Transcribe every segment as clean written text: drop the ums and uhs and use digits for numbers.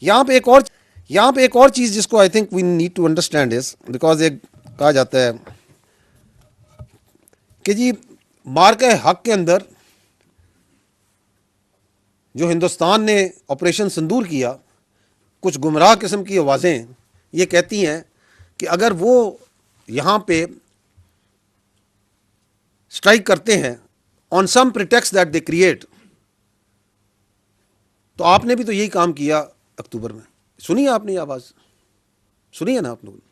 یہاں پہ ایک اور چیز جس کو I think we need to understand is because ایک کہا جاتا ہے کہ جی مارکہ حق کے اندر جو ہندوستان نے آپریشن سندور کیا، کچھ گمراہ قسم کی آوازیں یہ کہتی ہیں کہ اگر وہ یہاں پہ اسٹرائک کرتے ہیں آن سم پریٹیکسٹ دیٹ دے کریٹ، تو آپ نے بھی تو یہی کام کیا اکتوبر میں. سنی آپ نے یہ آواز سنی ہے نا آپ لوگوں نے؟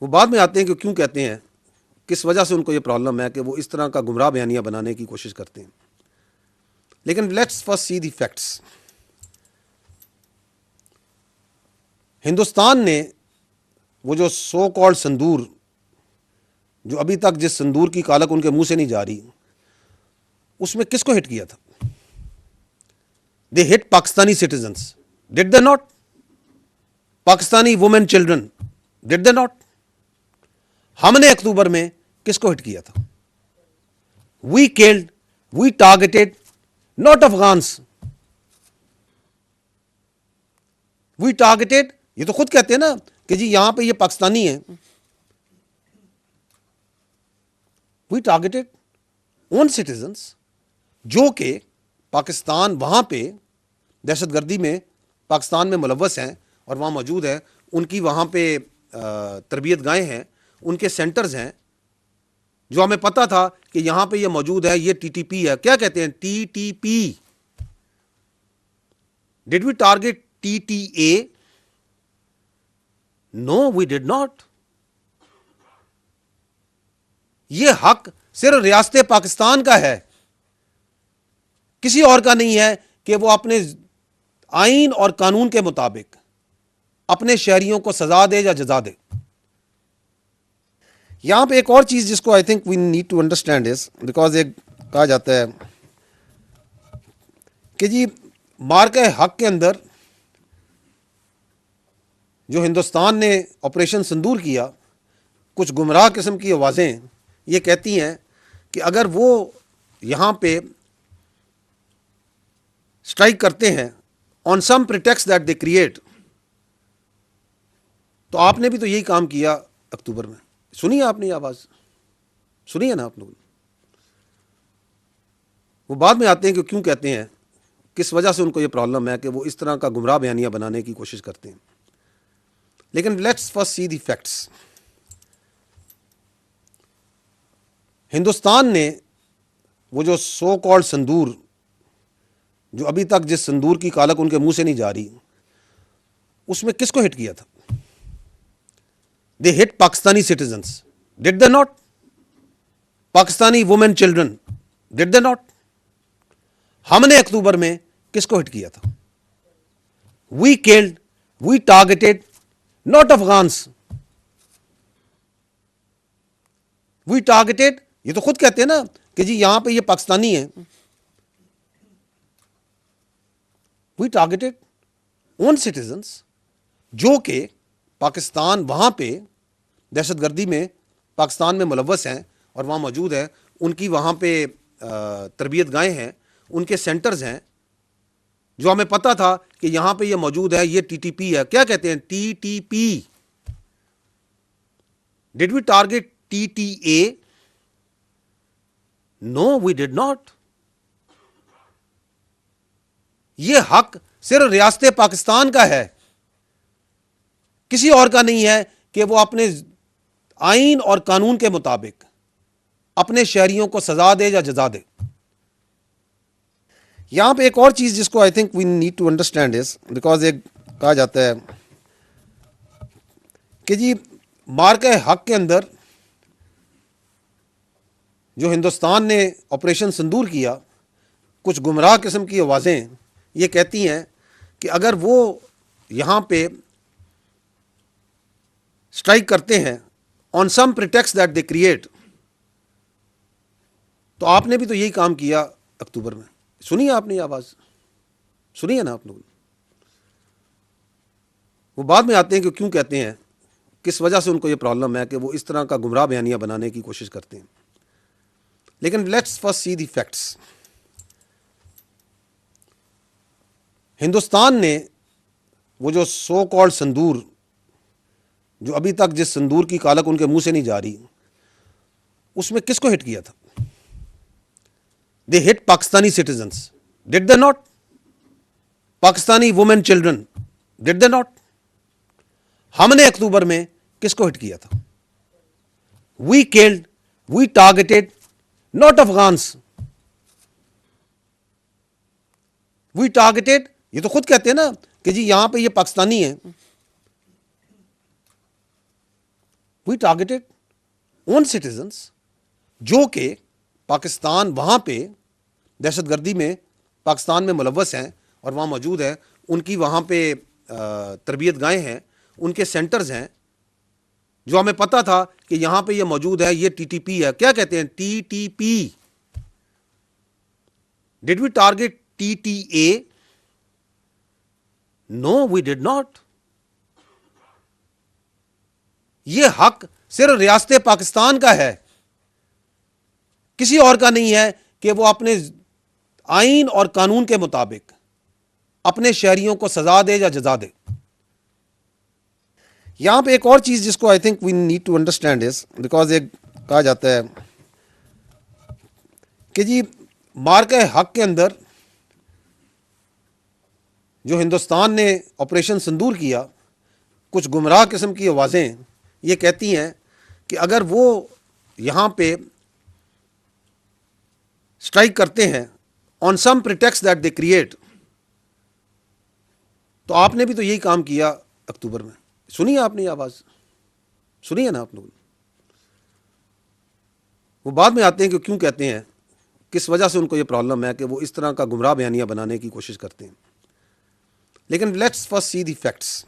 وہ بعد میں آتے ہیں کہ کیوں کہتے ہیں، کس وجہ سے ان کو یہ پرابلم ہے کہ وہ اس طرح کا گمراہ بیانیہ بنانے کی کوشش کرتے ہیں. لیکن let's first see the facts. Hindustan نے وہ جو سو کالڈ سندور، جو ابھی تک جس سندور کی کالک ان کے منہ سے نہیں جا رہی، اس میں کس کو ہٹ کیا تھا؟ They hit Pakistani citizens, did they not? Pakistani women children, did they not? ہم نے اکتوبر میں کس کو ہٹ کیا تھا؟ We killed, we targeted not Afghans, we targeted, یہ تو خود کہتے ہیں نا کہ جی یہاں پہ یہ پاکستانی ہیں. وی ٹارگیٹڈ اون سٹیزنس جو کہ پاکستان، وہاں پہ دہشت گردی میں پاکستان میں ملوث ہیں اور وہاں موجود ہیں، ان کی وہاں پہ تربیت گاہیں ہیں، ان کے سینٹرز ہیں، جو ہمیں پتا تھا کہ یہاں پہ یہ موجود ہے. یہ ٹی ٹی پی ہے. کیا کہتے ہیں؟ T T P. Did we target T T A? No we did not. یہ حق صرف ریاست پاکستان کا ہے، کسی اور کا نہیں ہے کہ وہ اپنے آئین اور قانون کے مطابق اپنے شہریوں کو سزا دے یا جزا دے. یہاں پہ ایک اور چیز جس کو I think we need to understand is because ایک کہا جاتا ہے کہ جی مارکہ حق کے اندر جو ہندوستان نے آپریشن سندور کیا، کچھ گمراہ قسم کی آوازیں یہ کہتی ہیں کہ اگر وہ یہاں پہ اسٹرائک کرتے ہیں آن سم پریٹیکسٹ دیٹ دے کریٹ، تو آپ نے بھی تو یہی کام کیا اکتوبر میں. سنی آپ نے یہ آواز سنی ہے نا آپ لوگوں نے؟ وہ بعد میں آتے ہیں کہ کیوں کہتے ہیں، کس وجہ سے ان کو یہ پرابلم ہے کہ وہ اس طرح کا گمراہ بیانیہ بنانے کی کوشش کرتے ہیں. لیکن let's first see the facts. Hindustan نے وہ جو سو کالڈ سندور، جو ابھی تک جس سندور کی کالک ان کے منہ سے نہیں جا رہی، اس میں کس کو ہٹ کیا تھا؟ They hit Pakistani citizens, did they not? Pakistani women children, did they not? ہم نے اکتوبر میں کس کو ہٹ کیا تھا؟ We killed, we targeted not Afghans, we targeted, یہ تو خود کہتے ہیں نا کہ جی یہاں پہ یہ پاکستانی ہیں. وی ٹارگیٹڈ اون سٹیزنس جو کہ پاکستان، وہاں پہ دہشت گردی میں پاکستان میں ملوث ہیں اور وہاں موجود ہیں، ان کی وہاں پہ تربیت گاہیں ہیں، ان کے سینٹرز ہیں، جو ہمیں پتا تھا کہ یہاں پہ یہ موجود ہے. یہ ٹی ٹی پی ہے. کیا کہتے ہیں؟ T T P. Did we target T T A? No we did not. یہ حق صرف ریاست پاکستان کا ہے، کسی اور کا نہیں ہے کہ وہ اپنے آئین اور قانون کے مطابق اپنے شہریوں کو سزا دے یا جزا دے. یہاں پہ ایک اور چیز جس کو I think we need to understand is because ایک کہا جاتا ہے کہ جی مارکہ حق کے اندر جو ہندوستان نے آپریشن سندور کیا، کچھ گمراہ قسم کی آوازیں یہ کہتی ہیں کہ اگر وہ یہاں پہ اسٹرائک کرتے ہیں آن سم پریٹیکسٹ دیٹ دے کریٹ، تو آپ نے بھی تو یہی کام کیا اکتوبر میں. سنی آپ نے یہ آواز سنی ہے نا آپ لوگوں نے؟ وہ بعد میں آتے ہیں کہ کیوں کہتے ہیں، کس وجہ سے ان کو یہ پرابلم ہے کہ وہ اس طرح کا گمراہ بیانیہ بنانے کی کوشش کرتے ہیں. لیکن let's first see the facts. Hindustan نے وہ جو سو کالڈ سندور، جو ابھی تک جس سندور کی کالک ان کے منہ سے نہیں جا رہی، اس میں کس کو ہٹ کیا تھا؟ They hit Pakistani citizens, did they not? Pakistani women children, did they not? ہم نے اکتوبر میں کس کو ہٹ کیا تھا؟ We killed, we targeted not Afghans, we targeted, یہ تو خود کہتے ہیں نا کہ جی یہاں پہ یہ پاکستانی ہیں. وی ٹارگیٹڈ اون سٹیزنس جو کہ پاکستان وہاں پہ دہشت گردی میں پاکستان میں ملوث ہیں اور وہاں موجود ہیں، ان کی وہاں پہ تربیت گاہیں ہیں، ان کے سینٹرز ہیں، جو ہمیں پتا تھا کہ یہاں پہ یہ موجود ہے. یہ ٹی ٹی پی ہے. کیا کہتے ہیں؟ T T P. Did we target T T A? No we did not. یہ حق صرف ریاست پاکستان کا ہے، کسی اور کا نہیں ہے کہ وہ اپنے آئین اور قانون کے مطابق اپنے شہریوں کو سزا دے یا جزا دے. یہاں پہ ایک اور چیز جس کو I think we need to understand is, because ایک کہا جاتا ہے کہ جی مارکہ حق کے اندر جو ہندوستان نے آپریشن سندور کیا، کچھ گمراہ قسم کی آوازیں یہ کہتی ہیں کہ اگر وہ یہاں پہ اسٹرائک کرتے ہیں آن سم پریٹیکسٹ دیٹ دے کریٹ، تو آپ نے بھی تو یہی کام کیا اکتوبر میں. سنی ہے آپ نے یہ آواز؟ سنی ہے نا آپ لوگوں نے؟ وہ بعد میں آتے ہیں کہ کیوں کہتے ہیں، کس وجہ سے ان کو یہ پرابلم ہے کہ وہ اس طرح کا گمراہ بیانیہ بنانے کی کوشش کرتے ہیں. لیکن let's first see the facts.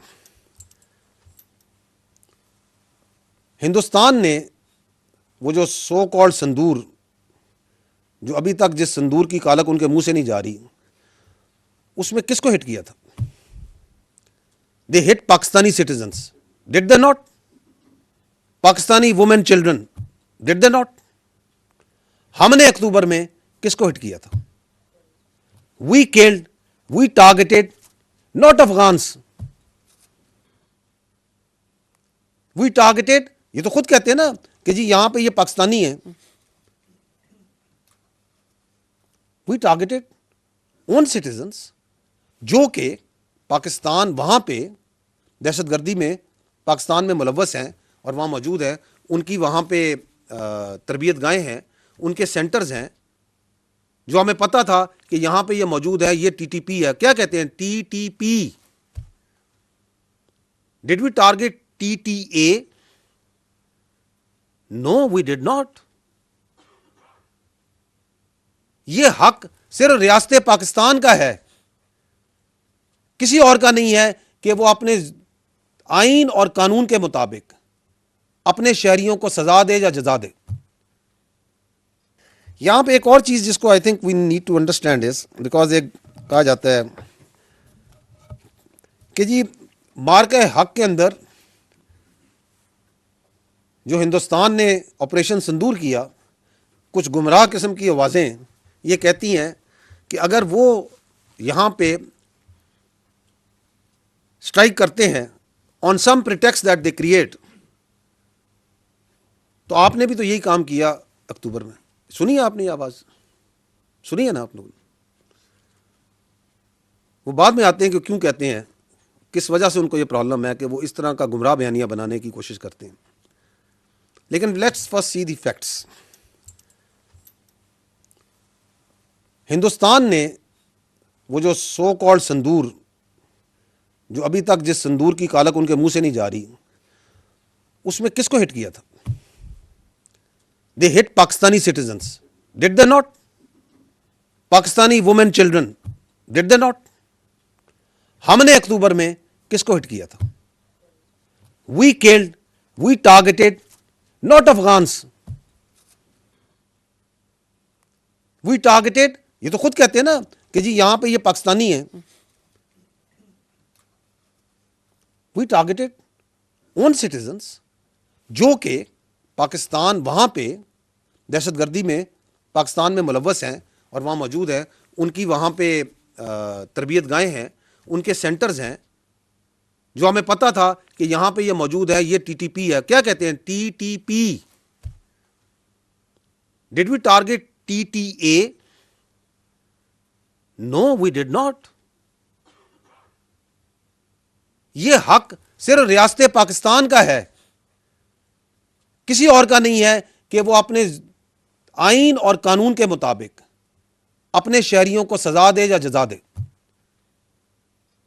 Hindustan نے وہ جو سو کالڈ سندور، جو ابھی تک جس سندور کی کالک ان کے منہ سے نہیں جا رہی، اس میں کس کو ہٹ کیا تھا؟ They hit Pakistani citizens, did they not? Pakistani women children, did they not? ہم نے اکتوبر میں کس کو ہٹ کیا تھا؟ We killed, we targeted not Afghans, we targeted, یہ تو خود کہتے ہیں نا کہ جی یہاں پہ یہ پاکستانی ہیں. وی ٹارگیٹڈ اون سٹیزنس جو کہ پاکستان وہاں پہ دہشت گردی میں پاکستان میں ملوث ہیں اور وہاں موجود ہیں، ان کی وہاں پہ تربیت گاہیں ہیں، ان کے سینٹرز ہیں، جو ہمیں پتا تھا کہ یہاں پہ یہ موجود ہے. یہ ٹی ٹی پی ہے. کیا کہتے ہیں؟ T T P. Did we target T T A? No we did not. یہ حق صرف ریاست پاکستان کا ہے، کسی اور کا نہیں ہے کہ وہ اپنے آئین اور قانون کے مطابق اپنے شہریوں کو سزا دے یا جزا دے. یہاں پہ ایک اور چیز جس کو I think we need to understand is, because ایک کہا جاتا ہے کہ جی مارکہ حق کے اندر جو ہندوستان نے آپریشن سندور کیا، کچھ گمراہ قسم کی آوازیں یہ کہتی ہیں کہ اگر وہ یہاں پہ اسٹرائک کرتے ہیں آن سم پریٹیکسٹ دیٹ دے کریٹ، تو آپ نے بھی تو یہی کام کیا اکتوبر میں. سنی ہے آپ نے یہ آواز؟ سنی ہے نا آپ لوگوں نے؟ وہ بعد میں آتے ہیں کہ کیوں کہتے ہیں، کس وجہ سے ان کو یہ پرابلم ہے کہ وہ اس طرح کا گمراہ بیانیہ بنانے کی کوشش کرتے ہیں. لیکن let's first see the facts. Hindustan نے وہ جو سو کالڈ سندور، جو ابھی تک جس سندور کی کالک ان کے منہ سے نہیں جا رہی، اس میں کس کو ہٹ کیا تھا؟ They hit Pakistani citizens, did they not? Pakistani women children, did they not? ہم نے اکتوبر میں کس کو ہٹ کیا تھا؟ We killed, we targeted not Afghans, we targeted, یہ تو خود کہتے ہیں نا کہ جی یہاں پہ یہ پاکستانی ہیں. وی ٹارگیٹڈ اون سٹیزنس جو کہ پاکستان وہاں پہ دہشت گردی میں پاکستان میں ملوث ہیں اور وہاں موجود ہیں، ان کی وہاں پہ تربیت گاہیں ہیں، ان کے سینٹرز ہیں جو ہمیں پتا تھا کہ یہاں پہ یہ موجود ہے, یہ ٹی ٹی پی ہے. کیا کہتے ہیں؟ T T P. Did we target T T A? No we did not. یہ حق صرف ریاست پاکستان کا ہے, کسی اور کا نہیں ہے کہ وہ اپنے آئین اور قانون کے مطابق اپنے شہریوں کو سزا دے یا جزا دے.